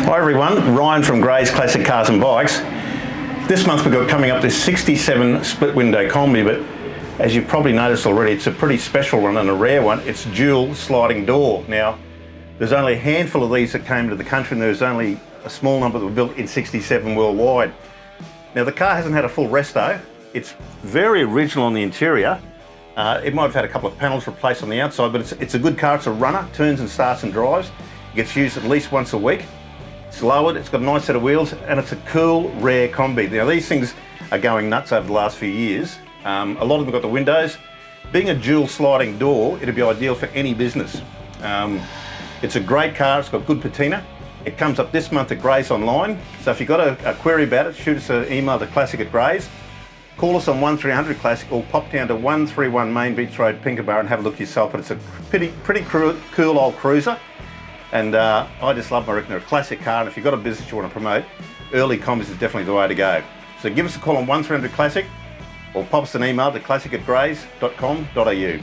Hi everyone, Ryan from Gray's Classic Cars and Bikes. This month we've got coming up this 67 split window Kombi, but as you've probably noticed already, it's a pretty special one and a rare one. It's dual sliding door. Now, there's only a handful of these that came to the country, and there's only a small number that were built in 67 worldwide. Now the car hasn't had a full resto. It's very original on the interior. It might have had a couple of panels replaced on the outside, but it's a good car. It's a runner, turns and starts and drives. It gets used at least once a week. It's lowered, it's got a nice set of wheels, and it's a cool, rare Kombi. Now these things are going nuts over the last few years. A lot of them got the windows. Being a dual sliding door, it'd be ideal for any business. It's a great car, it's got good patina. It comes up this month at Gray's online. So if you've got a query about it, shoot us an email to classic@grays. Call us on 1300 Classic or pop down to 131 Main Beach Road, Pinkenba, and have a look yourself. But it's a pretty cool old cruiser. And I just love them. I reckon they're a classic car, and if you've got a business you want to promote, early Kombis is definitely the way to go. So give us a call on 1300 Classic or pop us an email to classic@grays.com.au.